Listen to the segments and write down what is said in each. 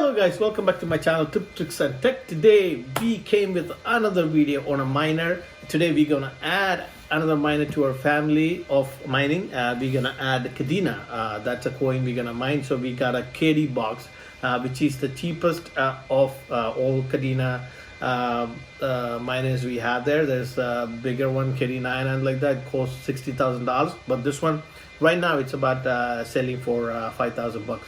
Hello guys, welcome back to my channel Tip Tricks and Tech. Today we came with another video on a miner. Today we're gonna add another miner to our family of mining. We're gonna add Kadena. That's a coin we're gonna mine. So we got a KD Box, which is the cheapest of all Kadena miners we have there. There's a bigger one, KD9, and like that costs $60,000. But this one right now it's about selling for $5,000.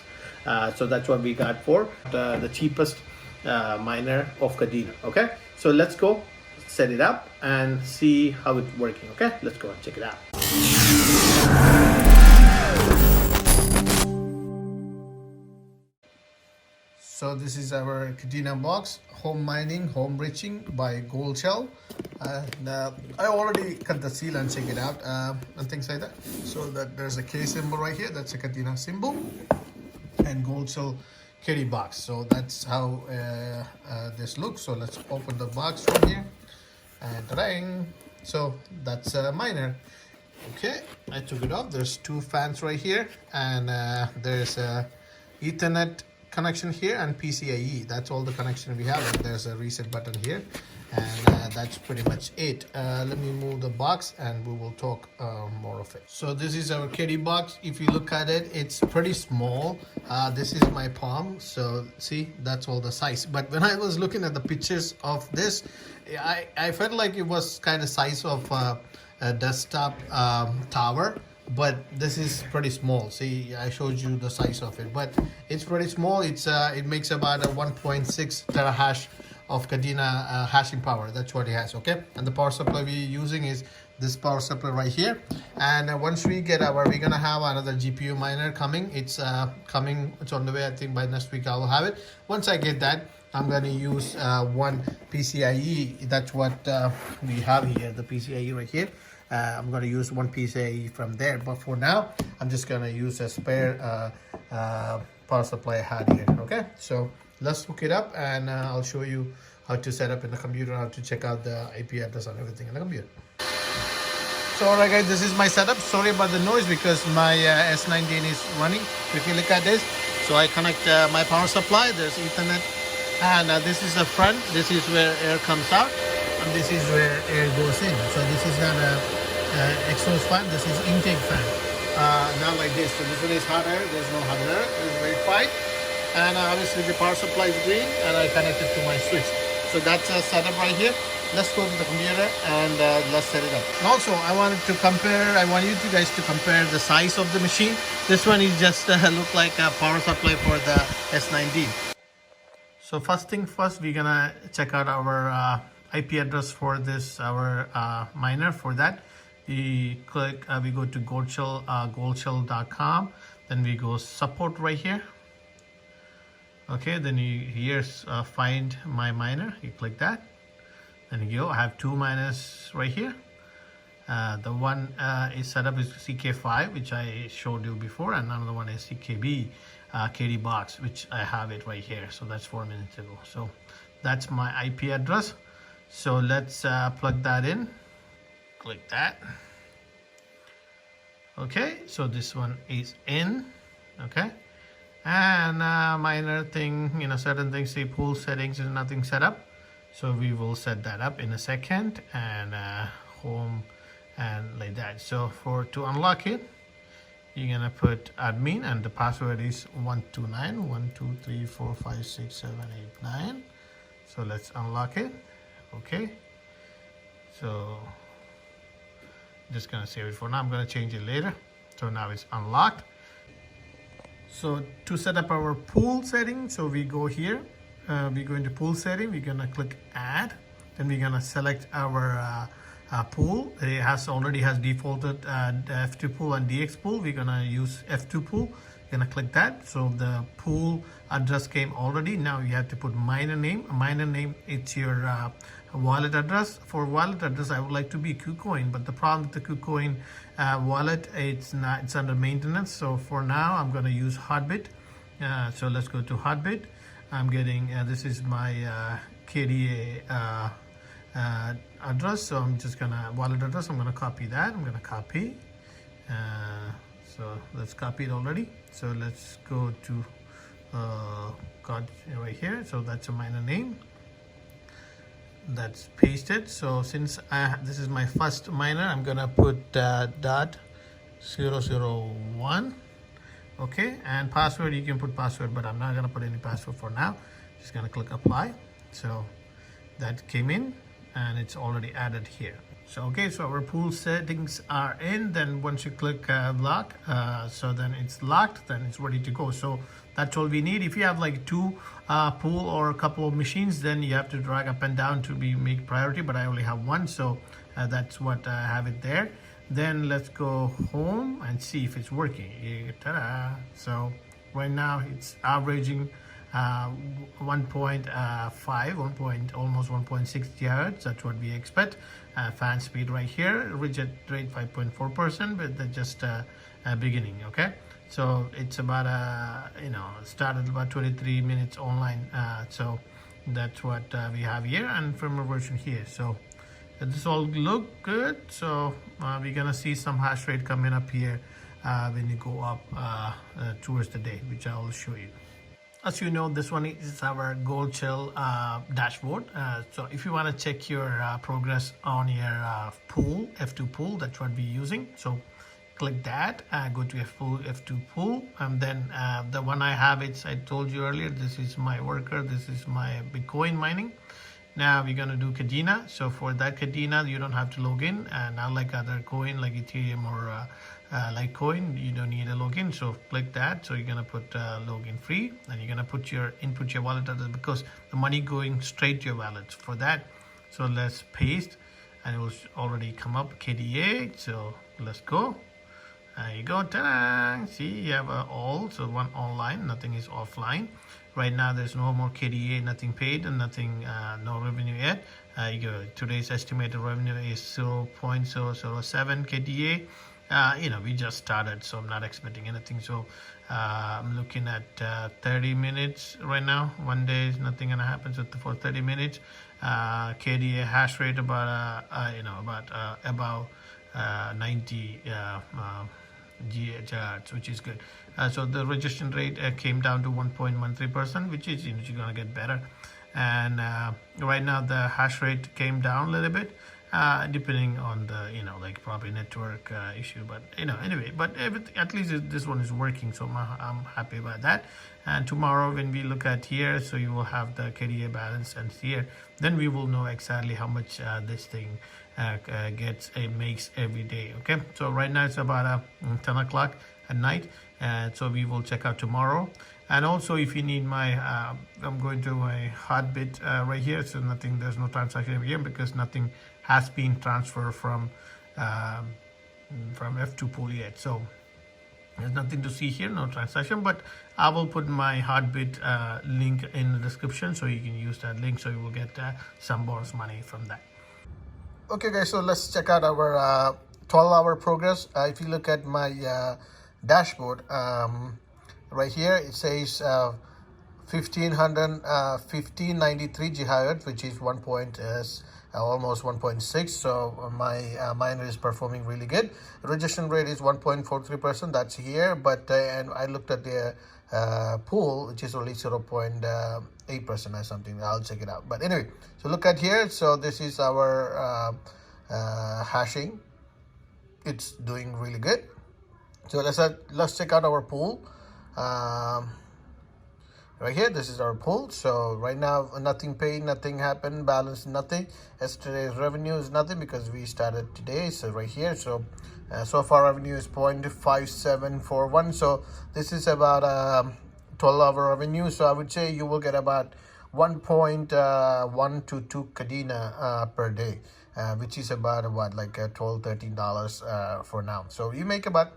So that's what we got for the cheapest miner of Kadena. Okay, so let's go set it up and see how it's working. Okay, let's go and check it out. So this is our Kadena box, home mining, home enriching by Goldshell. I already cut the seal and check it out and things like that. So that there's a K symbol right here. That's a Kadena symbol. And Goldshell KD box. So that's how this looks. So let's open the box from here and ta-dang. So that's a miner. Okay, I took it off. There's two fans right here, and there's a Ethernet connection here and PCIe. That's all the connection we have, and there's a reset button here, and that's pretty much it. Let me move the box and we will talk more of it. So this is our KD box. If you look at it, it's pretty small. This is my palm, so see, that's all the size. But when I was looking at the pictures of this, I felt like it was kind of size of a desktop tower. But this is pretty small. See, I showed you the size of it, but it's pretty small. It makes about a 1.6 terahash of Kadena hashing power. That's what it has. Okay, and the power supply we're using is this power supply right here. And once we get we're gonna have another GPU miner coming. It's coming. It's on the way. I think by next week I will have it. Once I get that, I'm gonna use one PCIe. That's what we have here. The PCIe right here. I'm going to use one PCIe from there, but for now I'm just going to use a spare power supply I had here. Okay, so let's hook it up and I'll show you how to set up in the computer, how to check out the IP address and everything in the computer. So alright guys, this is my setup. Sorry about the noise because my S19 is running. If you look at this, so I connect my power supply. There's Ethernet, and this is the front. This is where air comes out, and this is where air goes in. So this is not a exhaust fan, this is intake fan. Now like this. So this one is hot air, there's no hot air, it's very quiet. And obviously the power supply is green, and I connect it to my switch. So that's a setup right here. Let's go to the computer and let's set it up. And also I want you guys to compare the size of the machine. This one is just look like a power supply for the S19. So first thing first, we're gonna check out our IP address for this miner. For that, we go to goldshell.com, then we go support right here. Okay, then here's find my miner. You click that, then you go. I have two miners right here. The one is set up is CK5, which I showed you before, and another one is CKB KD box, which I have it right here. So that's 4 minutes ago. So that's my IP address. So let's plug that in. Click that. Okay, so this one is in. Okay, and minor thing, certain things, say pool settings is nothing set up, so we will set that up in a second. And home and like that. So to unlock it, you're gonna put admin, and the password is 129 123456789. So let's unlock it. Okay, so just gonna save it for now. I'm gonna change it later. So now it's unlocked. So to set up our pool setting, so we go here, we go into pool setting, we're gonna click add, then we're gonna select our pool. It already has defaulted F2pool and DXpool. We're gonna use F2pool. Gonna click that. So the pool address came already. Now you have to put miner name. Miner name, it's your wallet address. For wallet address, I would like to be KuCoin, but the problem with the KuCoin wallet, it's under maintenance. So for now, I'm gonna use Hotbit. So let's go to Hotbit. I'm getting this is my KDA address. So I'm just gonna wallet address. I'm gonna copy that. I'm gonna copy. So let's copy it already. So let's go to got right here. So that's a miner name. That's pasted. So since this is my first miner, I'm gonna put dot 001. Okay, and password, you can put password, but I'm not gonna put any password for now. Just gonna click apply. So that came in and it's already added here. So okay, so our pool settings are in. Then once you click lock, so then it's locked, then it's ready to go. So that's all we need. If you have like two pool or a couple of machines, then you have to drag up and down to make priority, but I only have one, so that's what I have it there. Then let's go home and see if it's working. Ta-da! So right now it's averaging 1.5, almost 1.6 gigahertz. That's what we expect. Fan speed right here, rigid rate 5.4%, but that's just beginning. Okay, so it's about started about 23 minutes online. So that's what we have here, and firmware version here. So this all look good. So we're gonna see some hash rate coming up here when you go up towards the day, which I will show you. As you know, this one is our Goldshell dashboard. So if you want to check your progress on your pool, F2pool, that's what we're using. So click that, go to F2pool, and then the one I have, I told you earlier, this is my worker, this is my Bitcoin mining. Now we're gonna do Kadena. So for that Kadena, you don't have to log in, not like other coin like Ethereum or Litecoin, you don't need a login. So click that. So you're gonna put login free, and you're gonna input your wallet address, because the money going straight to your wallet for that. So let's paste, and it will already come up KDA. So let's go. There you go. Ta-da! See, you have all. So one online, nothing is offline. Right now there's no more KDA, nothing paid, and nothing, no revenue yet. You go. Today's estimated revenue is 0.007 KDA. We just started, so I'm not expecting anything. So I'm looking at 30 minutes right now. One day is nothing gonna happen. So for 30 minutes, KDA hash rate about about 90 GHz, which is good. So the registration rate came down to 1.13%, which is you're gonna get better. And right now the hash rate came down a little bit, depending on the like probably network issue, but anyway, but at least this one is working, so I'm happy about that. And tomorrow when we look at here, so you will have the KDA balance, and here then we will know exactly how much this thing makes every day. Okay, so right now it's about 10 o'clock at night, and so we will check out tomorrow. And also, if you need my I'm going to my Hotbit right here. So there's no transaction here, because nothing has been transferred from F2pool yet. So there's nothing to see here, no transaction, but I will put my Hotbit link in the description, so you can use that link, so you will get some bonus money from that. Okay guys, so let's check out our 12-hour progress. If you look at my dashboard, right here it says 1593 gigahertz, which is almost 1.6. So my miner is performing really good. Registration rate is 1.43%. That's here, but and I looked at the pool, which is only 0.8% or something. I'll check it out. But anyway, so look at here. So this is our hashing. It's doing really good. So let's check out our pool. Right here, this is our pool. So right now, nothing paid, nothing happened, balance nothing. Yesterday's revenue is nothing, because we started today. So right here, so so far revenue is 0.5741. So this is about 12-hour revenue. So I would say you will get about 1.1 to 2 Kadena per day, which is about what, like $12-13 for now. So you make about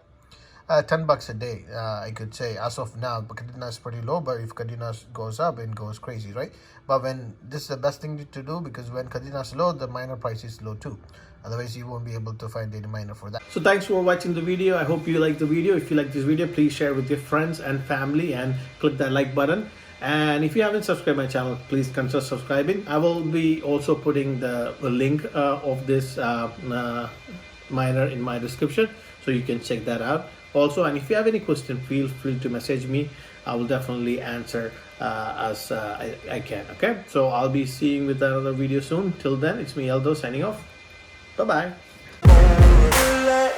$10 a day, I could say, as of now. But Kadena is pretty low, but if Kadena goes up, it goes crazy, right? But when this is the best thing to do, because when Kadena is low, the miner price is low too. Otherwise you won't be able to find any miner for that. So thanks for watching the video. I hope you liked the video. If you like this video, please share with your friends and family, and click that like button. And if you haven't subscribed my channel, please consider subscribing. I will be also putting the link of this miner in my description, so you can check that out also. And if you have any question, feel free to message me. I will definitely answer as I can. Okay, so I'll be seeing with another video soon. Till then, it's me Aldo signing off. Bye bye.